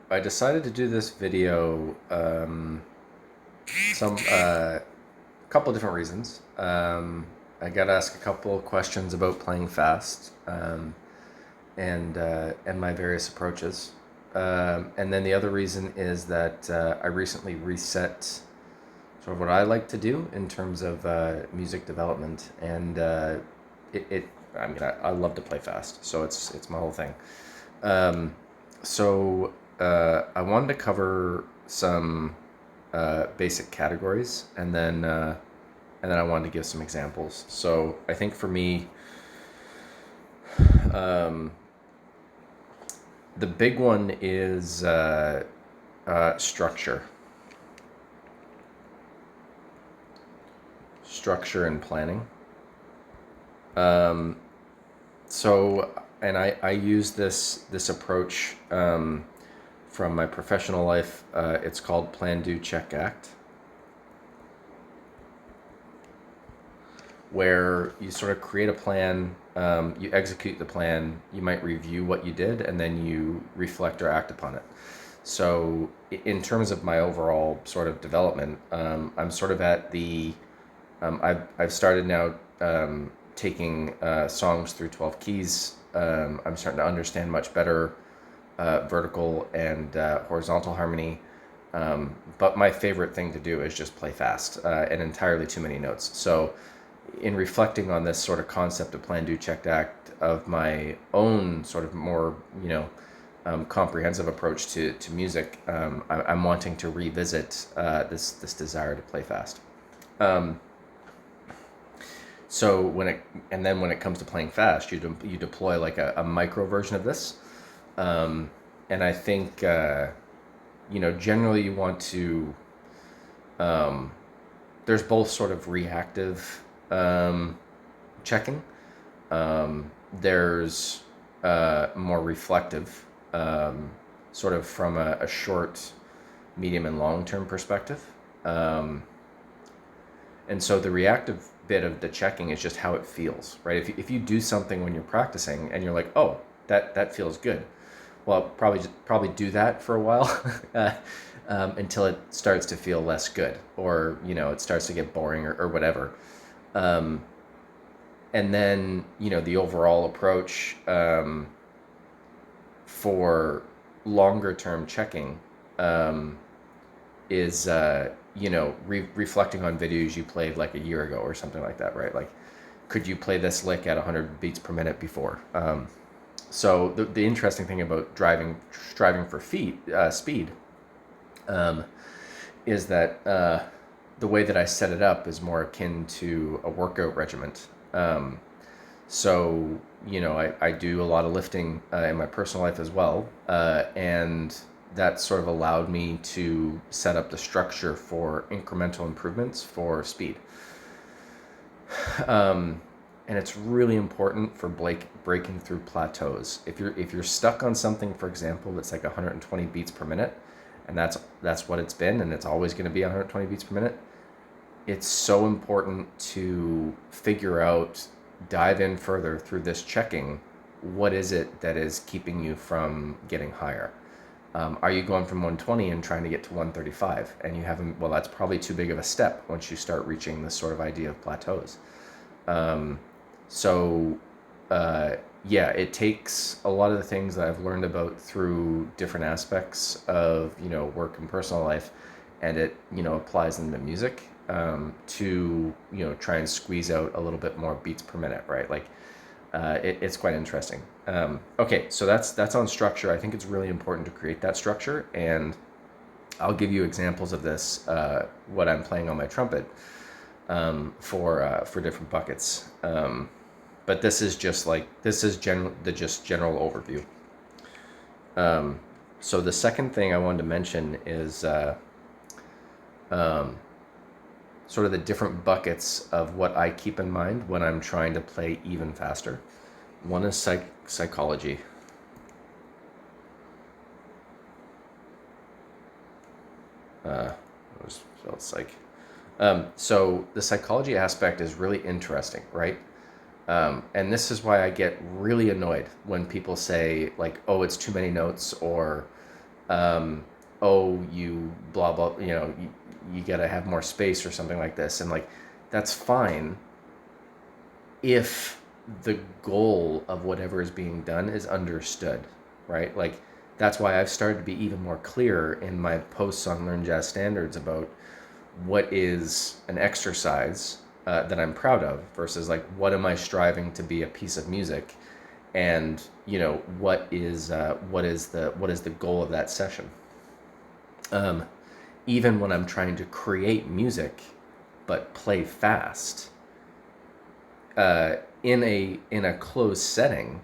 I decided to do this video, some couple different reasons. I got to ask a couple questions about playing fast, and my various approaches. And then the other reason is that I recently reset sort of what I like to do in terms of music development, and it I mean I love to play fast, so it's my whole thing. Um, I wanted to cover some basic categories, and then I wanted to give some examples. So I think for me, um, the big one is structure and planning. Um, and I use this approach from my professional life. It's called Plan, Do, Check, Act, where you sort of create a plan, you execute the plan, you might review what you did, and then you reflect or act upon it. So, in terms of my overall sort of development, I'm sort of at the I've started now taking songs through 12 keys. I'm starting to understand much better vertical and horizontal harmony. But my favorite thing to do is just play fast and entirely too many notes. So, in reflecting on this sort of concept of plan, do, check, act of my own sort of more, comprehensive approach to music, I'm wanting to revisit this desire to play fast. Um, so when it comes to playing fast, you deploy like a micro version of this, and I think generally you want to. Um, there's both sort of reactive checking. There's more reflective, sort of from a short, medium, and long term perspective. Um, and so the reactive bit of the checking is just how it feels, right? If you do something when you're practicing and you're like, oh, that feels good, well, probably do that for a while until it starts to feel less good, or it starts to get boring, or whatever. Um, and then the overall approach for longer term checking um, is reflecting on videos you played like a year ago or something like that, right? Like, could you play this lick at 100 beats per minute before? So the interesting thing about striving for speed, um, is that the way that I set it up is more akin to a workout regiment. Um, I do a lot of lifting in my personal life as well, and that sort of allowed me to set up the structure for incremental improvements for speed. Um, and it's really important for breaking through plateaus. If you're stuck on something, for example, that's like 120 beats per minute, and that's what it's been, and it's always going to be 120 beats per minute. It's so important to figure out, dive in further through this checking. What is it that is keeping you from getting higher? Are you going from 120 and trying to get to 135, and you haven't? Well, that's probably too big of a step once you start reaching this sort of idea of plateaus. Um, so, uh, yeah, it takes a lot of the things that I've learned about through different aspects of work and personal life, and it applies into music, to try and squeeze out a little bit more beats per minute, right? Like, it's quite interesting. Okay, so that's on structure. I think it's really important to create that structure, and I'll give you examples of this. What I'm playing on my trumpet, for different buckets. But this is general overview. So the second thing I wanted to mention is um, sort of the different buckets of what I keep in mind when I'm trying to play even faster. One is psychology. I was spelled psych. So the psychology aspect is really interesting, right? And this is why I get really annoyed when people say like, "Oh, it's too many notes," or um, "Oh, you blah blah," you gotta have more space or something like this. And like, that's fine if the goal of whatever is being done is understood, right? Like, that's why I've started to be even more clear in my posts on Learn Jazz Standards about what is an exercise that I'm proud of versus like what am I striving to be a piece of music, and what is the goal of that session. Um, Even when I'm trying to create music, but play fast, in a closed setting,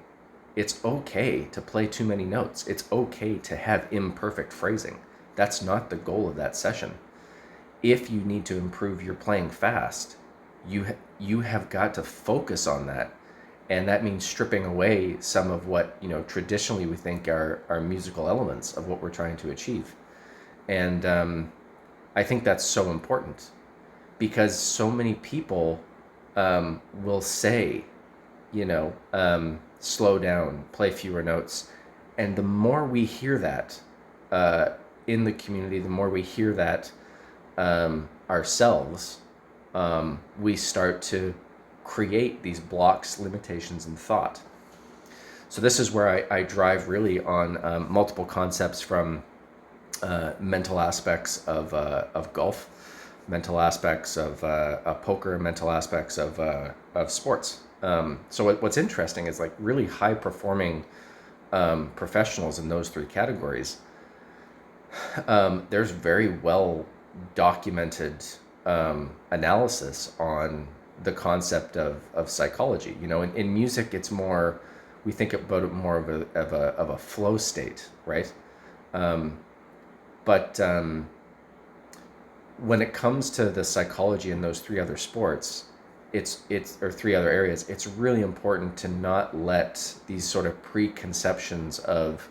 it's okay to play too many notes. It's okay to have imperfect phrasing. That's not the goal of that session. If you need to improve your playing fast, you have got to focus on that, and that means stripping away some of what traditionally we think are musical elements of what we're trying to achieve. And I think that's so important because so many people will say, slow down, play fewer notes. And the more we hear that uh, in the community, the more we hear that ourselves, we start to create these blocks, limitations in thought. So this is where I drive really on multiple concepts from mental aspects of golf, mental aspects of poker, mental aspects of sports. So what's interesting is like really high performing professionals in those three categories. There's very well documented analysis on the concept of psychology. In music, it's more, we think about it more of a flow state, right? Um, but when it comes to the psychology in those three other sports, it's or three other areas, it's really important to not let these sort of preconceptions of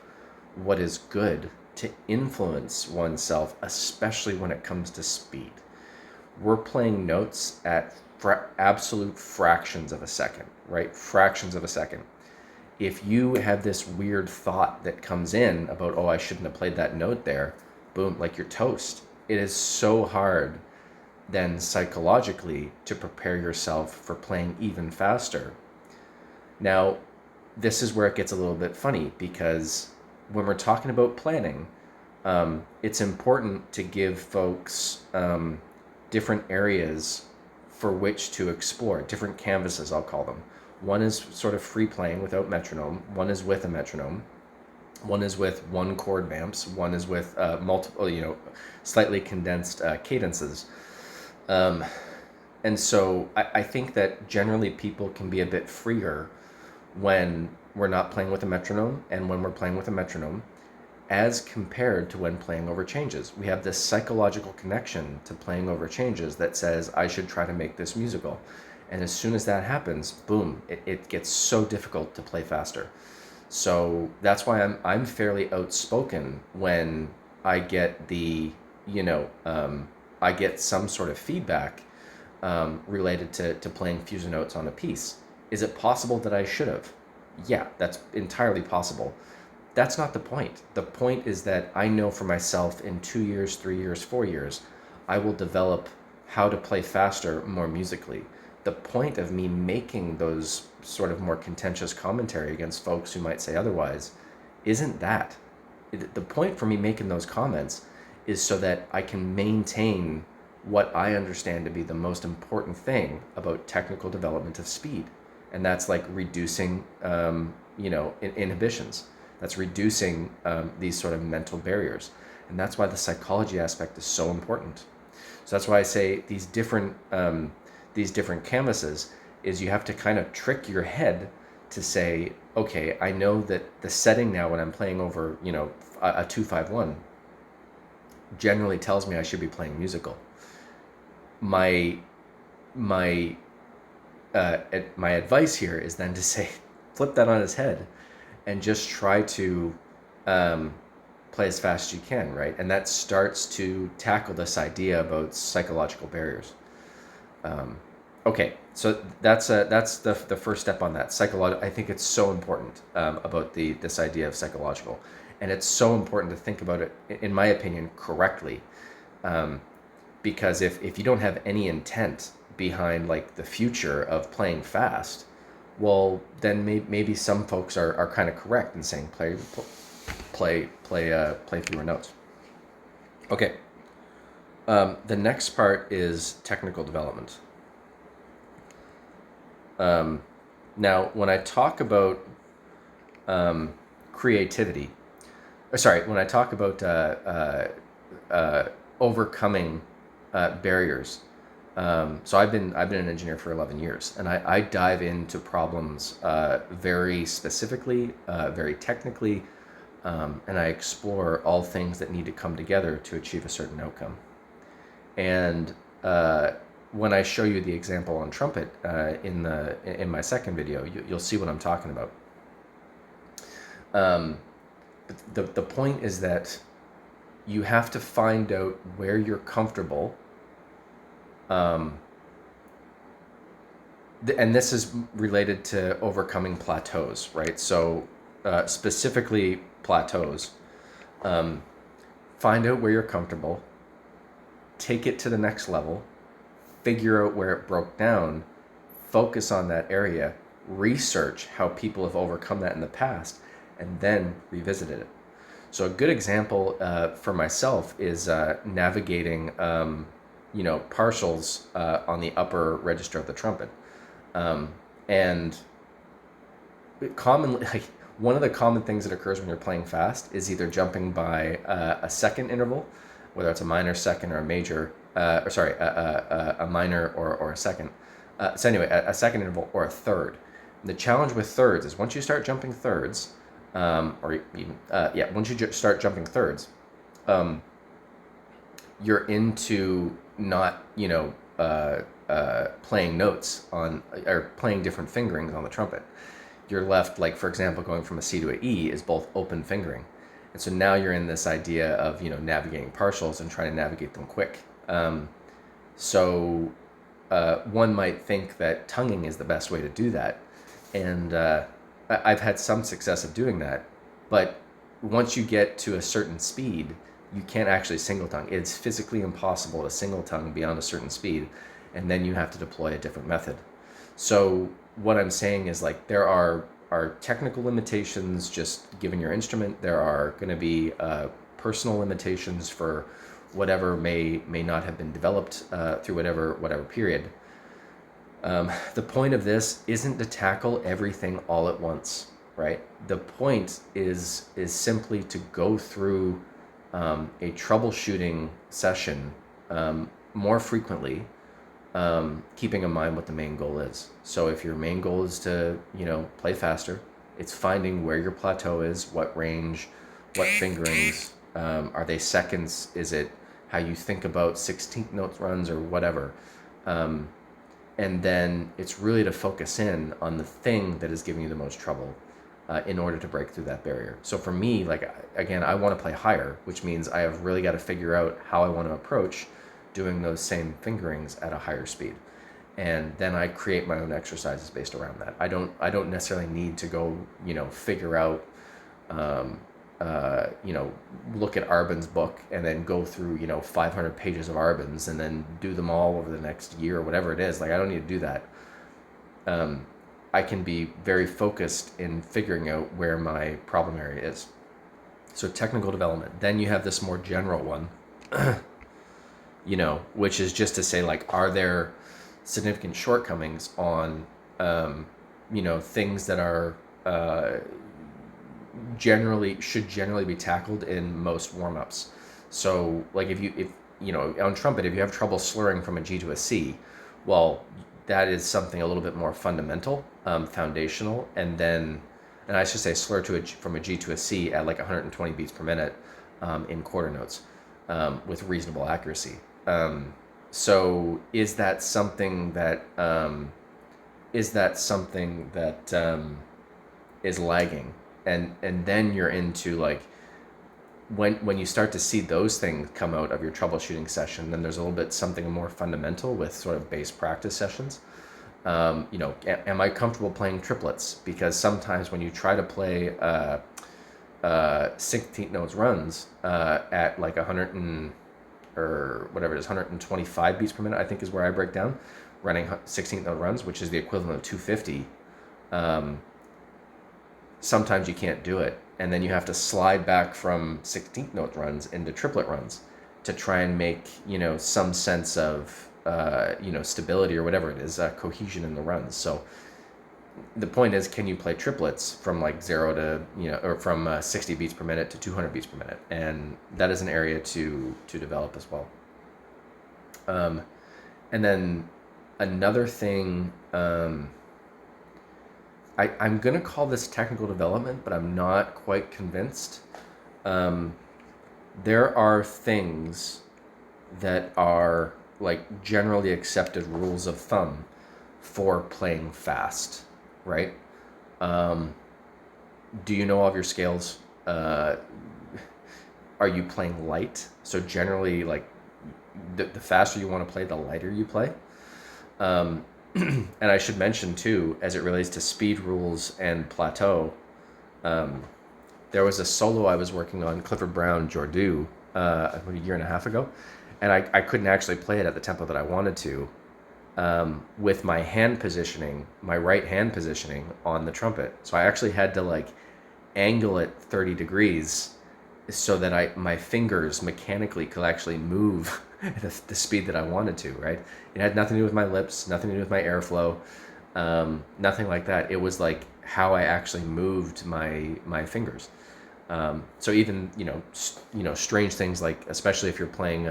what is good to influence oneself, especially when it comes to speed. We're playing notes at absolute fractions of a second, right? Fractions of a second. If you have this weird thought that comes in about, oh, I shouldn't have played that note there, boom, like you're toast. It is so hard then psychologically to prepare yourself for playing even faster. Now, this is where it gets a little bit funny because when we're talking about planning, it's important to give folks different areas for which to explore, different canvases, I'll call them. One is sort of free playing without metronome, one is with a metronome, one is with one chord vamps, one is with multiple, slightly condensed cadences. Um, and so I think that generally people can be a bit freer when we're not playing with a metronome and when we're playing with a metronome as compared to when playing over changes. We have this psychological connection to playing over changes that says, I should try to make this musical. And as soon as that happens, boom, it gets so difficult to play faster. So that's why I'm fairly outspoken when I get I get some sort of feedback related to playing fusion notes on a piece. Is it possible that I should have? Yeah, that's entirely possible. That's not the point. The point is that I know for myself in 2 years, 3 years, 4 years, I will develop how to play faster more musically. The point of me making those sort of more contentious commentary against folks who might say otherwise isn't that. The point for me making those comments is so that I can maintain what I understand to be the most important thing about technical development of speed. And that's like reducing, inhibitions. That's reducing these sort of mental barriers. And that's why the psychology aspect is so important. So that's why I say these different canvases is you have to kind of trick your head to say, okay, I know that the setting now when I'm playing over, a 2-5-1 generally tells me I should be playing musical. My my my advice here is then to say, flip that on its head and just try to um, play as fast as you can, right? And that starts to tackle this idea about psychological barriers. Um, Okay, so that's the first step on that psychological. I think it's so important about this idea of psychological, and it's so important to think about it, in my opinion, correctly, um, because if you don't have any intent behind like the future of playing fast, well then maybe some folks are kind of correct in saying play fewer notes. Okay, the next part is technical development. Now, when I talk about creativity, when I talk about overcoming barriers, so I've been an engineer for 11 years, and I dive into problems very specifically, very technically, and I explore all things that need to come together to achieve a certain outcome. And when I show you the example on trumpet in my second video, you'll see what I'm talking about. The point is that you have to find out where you're comfortable. And this is related to overcoming plateaus, right? So specifically plateaus. Find out where you're comfortable, take it to the next level, figure out where it broke down, focus on that area, research how people have overcome that in the past, and then revisit it. So a good example for myself is navigating, partials on the upper register of the trumpet. And commonly, like, one of the common things that occurs when you're playing fast is either jumping by a second interval, whether it's a minor second or a major, a minor or a second. So anyway, a second interval or a third. And the challenge with thirds is once you start jumping thirds, once you start jumping thirds, you're into not, playing notes on, or playing different fingerings on the trumpet. You're left, like, for example, going from a C to an E is both open fingering. And so now you're in this idea of, navigating partials and trying to navigate them quick. So one might think that tonguing is the best way to do that. And I've had some success of doing that. But once you get to a certain speed, you can't actually single tongue. It's physically impossible to single tongue beyond a certain speed. And then you have to deploy a different method. So what I'm saying is, like, there are technical limitations just given your instrument. There are going to be personal limitations for whatever may not have been developed through whatever period. The point of this isn't to tackle everything all at once, right? The point is simply to go through a troubleshooting session more frequently, keeping in mind what the main goal is. So if your main goal is to, play faster, it's finding where your plateau is, what range, what fingerings, are they seconds? Is it how you think about 16th note runs or whatever? And then it's really to focus in on the thing that is giving you the most trouble in order to break through that barrier. So for me, like, again, I want to play higher, which means I have really got to figure out how I want to approach doing those same fingerings at a higher speed. And then I create my own exercises based around that. I don't necessarily need to go, figure out, look at Arbon's book and then go through, 500 pages of Arbon's and then do them all over the next year or whatever it is. Like, I don't need to do that. I can be very focused in figuring out where my problem area is. So technical development. Then you have this more general one, which is just to say, like, are there significant shortcomings on, things that are should generally be tackled in most warm-ups. So, like, if on trumpet, if you have trouble slurring from a G to a C, well, that is something a little bit more fundamental, foundational, and I should say slur from a G to a C at like 120 beats per minute in quarter notes with reasonable accuracy. So is that something that is lagging? And then you're into, like, when you start to see those things come out of your troubleshooting session, then there's a little bit something more fundamental with sort of base practice sessions. Am I comfortable playing triplets? Because sometimes when you try to play 16th notes runs at like 100 or whatever it is, 125 beats per minute, I think is where I break down, running 16th note runs, which is the equivalent of 250. Sometimes you can't do it, and then you have to slide back from 16th note runs into triplet runs to try and make some sense of stability or whatever it is, cohesion in the runs. So the point is, can you play triplets from like 0 to or from 60 beats per minute to 200 beats per minute? And that is an area to develop as well. And then another thing, I'm gonna call this technical development, but I'm not quite convinced. There are things that are like generally accepted rules of thumb for playing fast, right? Do you know all of your scales? Are you playing light? So generally, like the faster you want to play, the lighter you play. And I should mention too, as it relates to speed rules and plateau, there was a solo I was working on, Clifford Brown Jordu, a year and a half ago, and I couldn't actually play it at the tempo that I wanted to, with my hand positioning, my right hand positioning on the trumpet. So I actually had to like angle it 30 degrees so that my fingers mechanically could actually move at the speed that I wanted to, right? It had nothing to do with my lips, nothing to do with my airflow, nothing like that. It was like how I actually moved my fingers. So even strange things, like especially if you're playing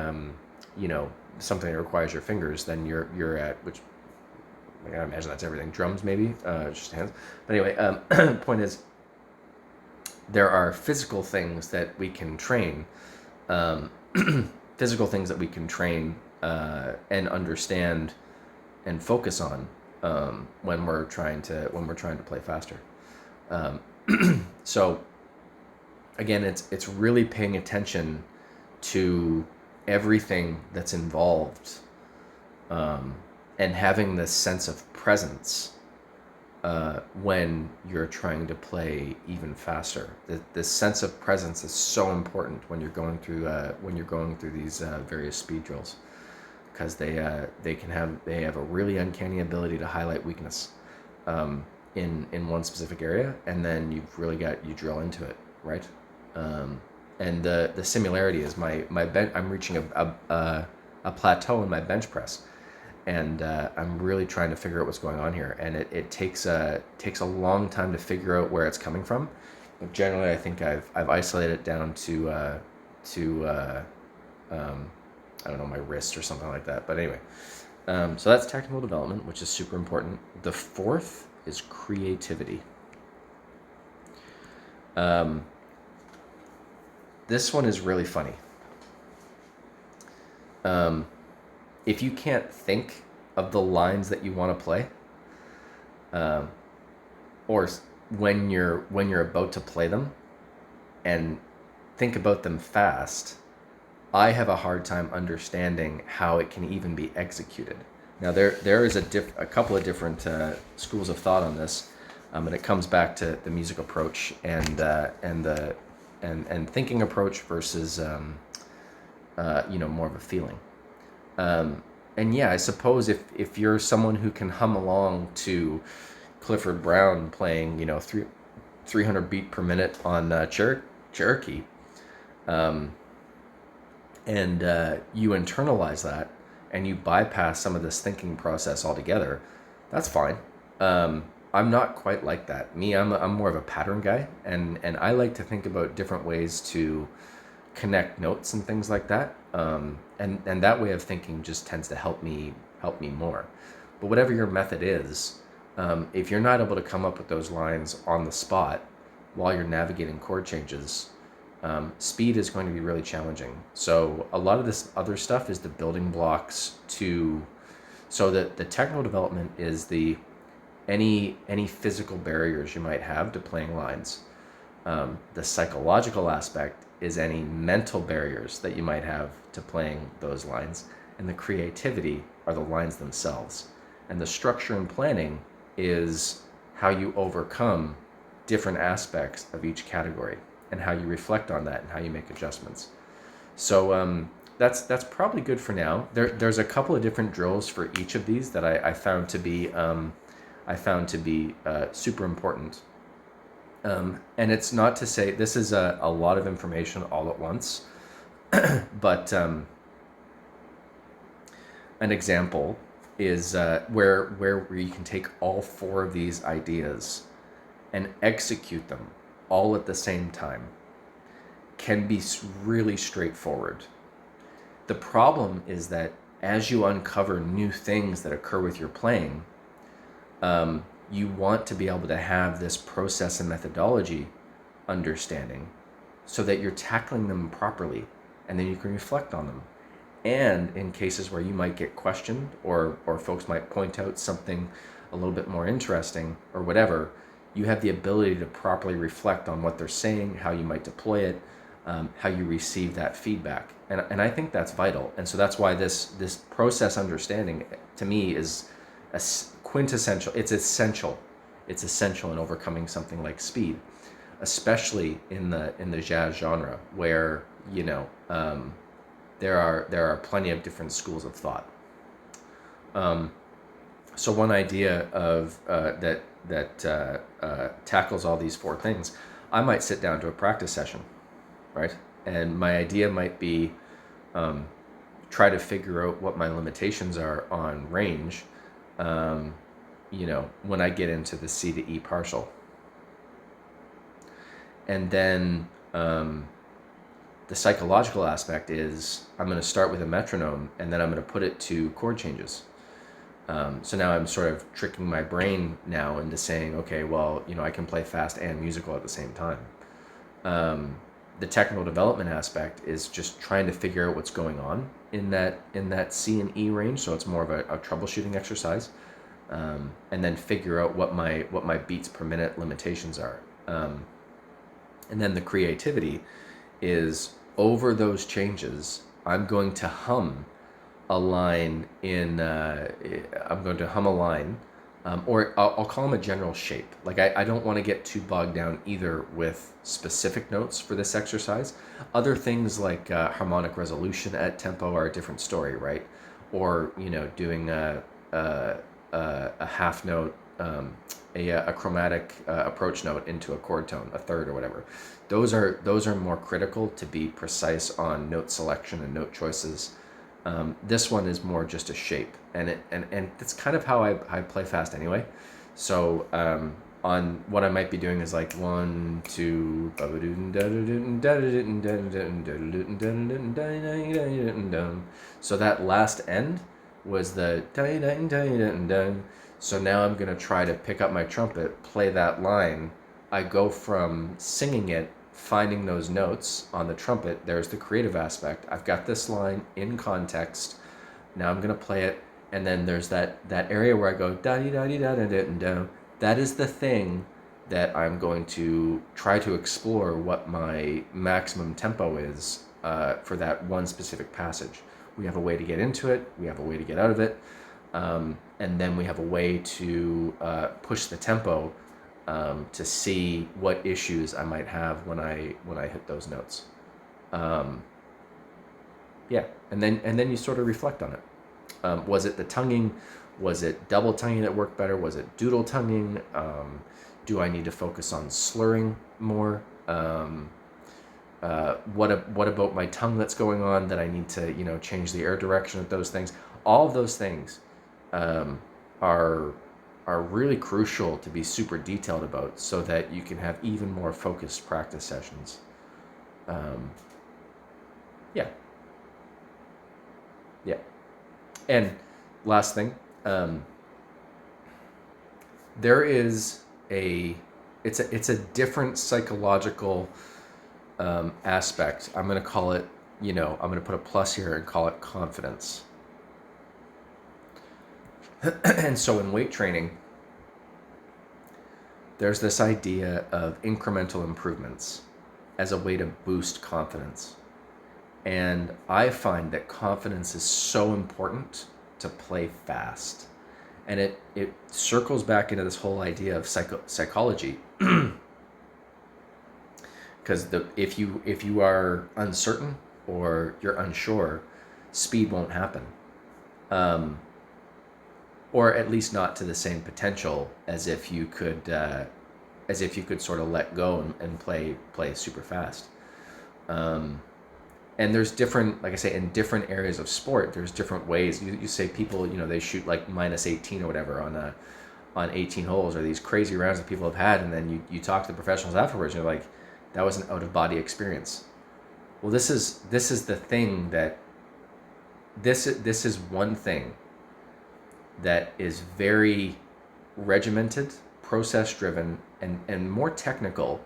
something that requires your fingers, then you're at, which I gotta imagine that's everything, drums maybe, just hands. But anyway, point is, there are physical things that we can train, physical things that we can train and understand and focus on when we're trying to play faster. So again, it's really paying attention to everything that's involved, and having this sense of presence when you're trying to play even faster. This sense of presence is so important when you're going through these various speed drills, because they have a really uncanny ability to highlight weakness in one specific area, and then you drill into it, right? And the similarity is I'm reaching a plateau in my bench press, and I'm really trying to figure out what's going on here, and it takes a long time to figure out where it's coming from. But generally, I think I've isolated it down to I don't know, my wrist or something like that. But anyway, so that's technical development, which is super important. The fourth is creativity. This one is really funny. If you can't think of the lines that you want to play, or when you're about to play them, and think about them fast, I have a hard time understanding how it can even be executed. Now there is a couple of different schools of thought on this, and it comes back to the music approach and thinking approach versus more of a feeling. And yeah, I suppose if you're someone who can hum along to Clifford Brown playing 300 beat per minute on Cherokee, and you internalize that and you bypass some of this thinking process altogether, that's fine. I'm not quite like that. I'm more of a pattern guy, and I like to think about different ways to connect notes and things like that. And that way of thinking just tends to help me more. But whatever your method is, if you're not able to come up with those lines on the spot while you're navigating chord changes, speed is going to be really challenging. So a lot of this other stuff is the building blocks so that the technical development is any physical barriers you might have to playing lines. The psychological aspect is any mental barriers that you might have to playing those lines, and the creativity are the lines themselves. And the structure and planning is how you overcome different aspects of each category and how you reflect on that and how you make adjustments. So that's probably good for now. There's a couple of different drills for each of these that I found to be super important. And it's not to say this is a lot of information all at once, but an example is where you can take all four of these ideas and execute them all at the same time can be really straightforward. The problem is that as you uncover new things that occur with your playing, you want to be able to have this process and methodology understanding so that you're tackling them properly, and then you can reflect on them. And in cases where you might get questioned or folks might point out something a little bit more interesting or whatever, you have the ability to properly reflect on what they're saying, how you might deploy it, how you receive that feedback. And I think that's vital. And so that's why this process understanding to me is a quintessential. It's essential in overcoming something like speed, especially in the jazz genre where there are plenty of different schools of thought. So one idea of that tackles all these four things, I might sit down to a practice session, right? And my idea might be try to figure out what my limitations are on range, when I get into the C to E partial. And then the psychological aspect is I'm going to start with a metronome and then I'm going to put it to chord changes. So now I'm sort of tricking my brain now into saying, okay, well, I can play fast and musical at the same time. The technical development aspect is just trying to figure out what's going on in that C and E range. So it's more of a troubleshooting exercise, and then figure out what my beats per minute limitations are. And then the creativity is over those changes. I'm going to hum a line or I'll call them a general shape. Like I don't want to get too bogged down either with specific notes for this exercise. Other things like harmonic resolution at tempo are a different story, right? Or doing a half note, a chromatic approach note into a chord tone, a third or whatever. Those are more critical to be precise on note selection and note choices. This one is more just a shape, and it's kind of how I play fast anyway. So on what I might be doing is like 1, 2, so that last end was the so now I'm gonna try to pick up my trumpet, play that line. I go from singing it, finding those notes on the trumpet. There's the creative aspect. I've got this line in context. Now I'm gonna play it, and then there's that area where I go da di da di da da da da. That is the thing that I'm going to try to explore what my maximum tempo is for that one specific passage. We have a way to get into it. We have a way to get out of it, and then we have a way to push the tempo. To see what issues I might have when I hit those notes. And then you sort of reflect on it. Was it the tonguing? Was it double tonguing that worked better? Was it doodle tonguing? Do I need to focus on slurring more? What about my tongue that's going on that I need to change the air direction of those things? All of those things are really crucial to be super detailed about so that you can have even more focused practice sessions. Yeah. And last thing, there is it's a different psychological aspect. I'm going to call it, I'm going to put a plus here and call it confidence. And so in weight training, there's this idea of incremental improvements as a way to boost confidence. And I find that confidence is so important to play fast. And it circles back into this whole idea of psychology. Because if you are uncertain or you're unsure, speed won't happen. Or at least not to the same potential as if you could sort of let go and play super fast. And there's different, like I say, in different areas of sport, there's different ways. You say people, they shoot like minus 18 or whatever on 18 holes, or these crazy rounds that people have had, and then you talk to the professionals afterwards, and you're like, that was an out of body experience. Well, this is the thing that this is one thing that is very regimented, process driven, and more technical,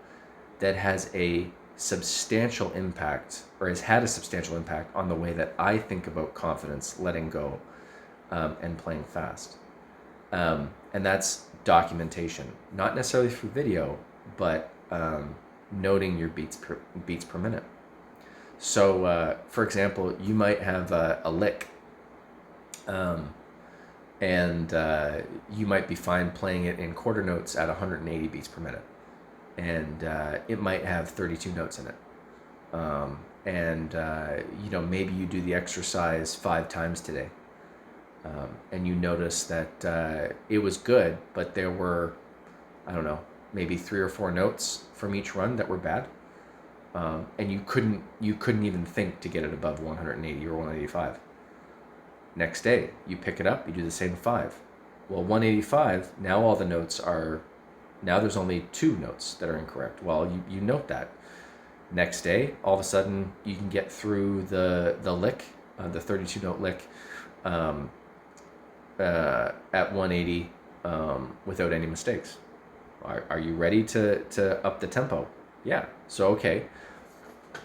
that has a substantial impact, or has had a substantial impact on the way that I think about confidence, letting go, and playing fast. And that's documentation, not necessarily through video, but noting your beats per minute. So, for example, you might have a lick, and you might be fine playing it in quarter notes at 180 beats per minute, and it might have 32 notes in it. And maybe you do the exercise 5 times today, and you notice that it was good, but there were, I don't know, maybe 3 or 4 notes from each run that were bad, and you couldn't even think to get it above 180 or 185. Next day, you pick it up, you do the same 5. Well, 185, now all the notes are, now there's only 2 notes that are incorrect. Well, you note that. Next day, all of a sudden, you can get through the lick, the 32 note lick, at 180 without any mistakes. Are you ready to up the tempo? Yeah. So, okay.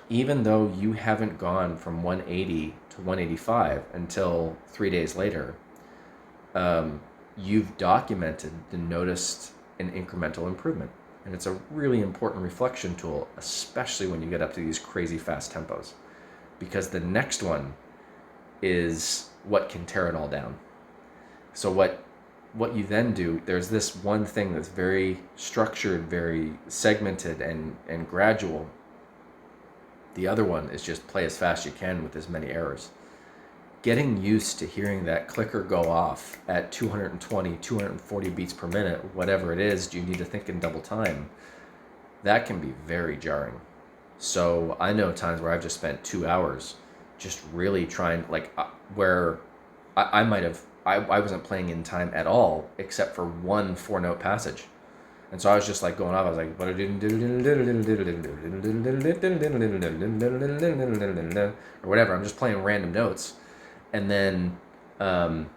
Even though you haven't gone from 180 to 185 until 3 days later, you've documented and noticed an incremental improvement. And it's a really important reflection tool, especially when you get up to these crazy fast tempos, because the next one is what can tear it all down. So what you then do, there's this one thing that's very structured, very segmented and gradual. The other one is just play as fast as you can with as many errors. Getting used to hearing that clicker go off at 220, 240 beats per minute, whatever it is, do you need to think in double time? That can be very jarring. So I know times where I've just spent 2 hours just really trying, where I wasn't playing in time at all, except for one 4-note passage. And so I was just like going off. I was like, or whatever. I'm just playing random notes. And then none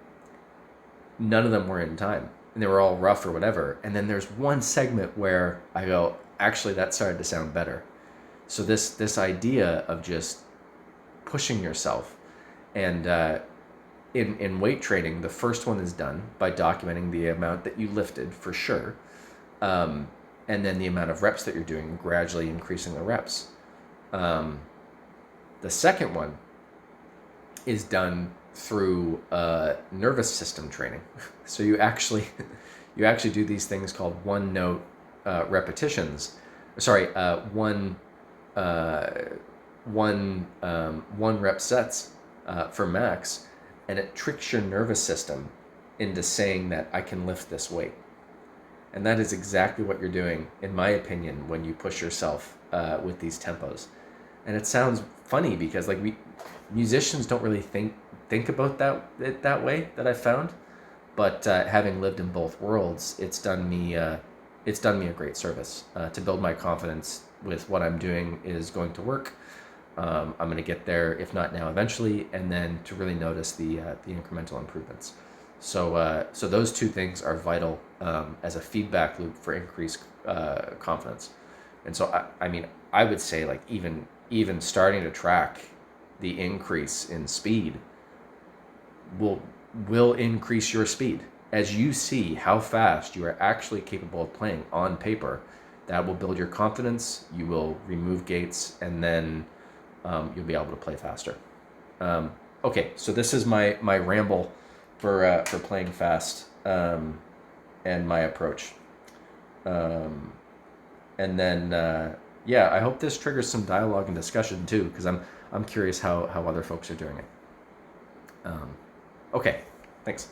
of them were in time. And they were all rough or whatever. And then there's one segment where I go, actually, that started to sound better. So this idea of just pushing yourself. And in weight training, the first one is done by documenting the amount that you lifted, for sure. And then the amount of reps that you're doing, gradually increasing the reps. The second one is done through nervous system training. So you actually do these things called 1-note repetitions. Sorry, one rep sets for max, and it tricks your nervous system into saying that I can lift this weight. And that is exactly what you're doing, in my opinion, when you push yourself with these tempos. And it sounds funny because musicians don't really think about that way, that I've found. But having lived in both worlds, it's done me a great service. To build my confidence with what I'm doing is going to work. I'm going to get there, if not now, eventually, and then to really notice the incremental improvements. So those two things are vital as a feedback loop for increased confidence. And so I would say even starting to track the increase in speed will increase your speed. as you see how fast you are actually capable of playing on paper, that will build your confidence. You will remove gates, and then you'll be able to play faster. Okay, so this is my ramble for playing fast, and my approach. Um, and then yeah, I hope this triggers some dialogue and discussion too, because I'm curious how other folks are doing it. Okay, thanks.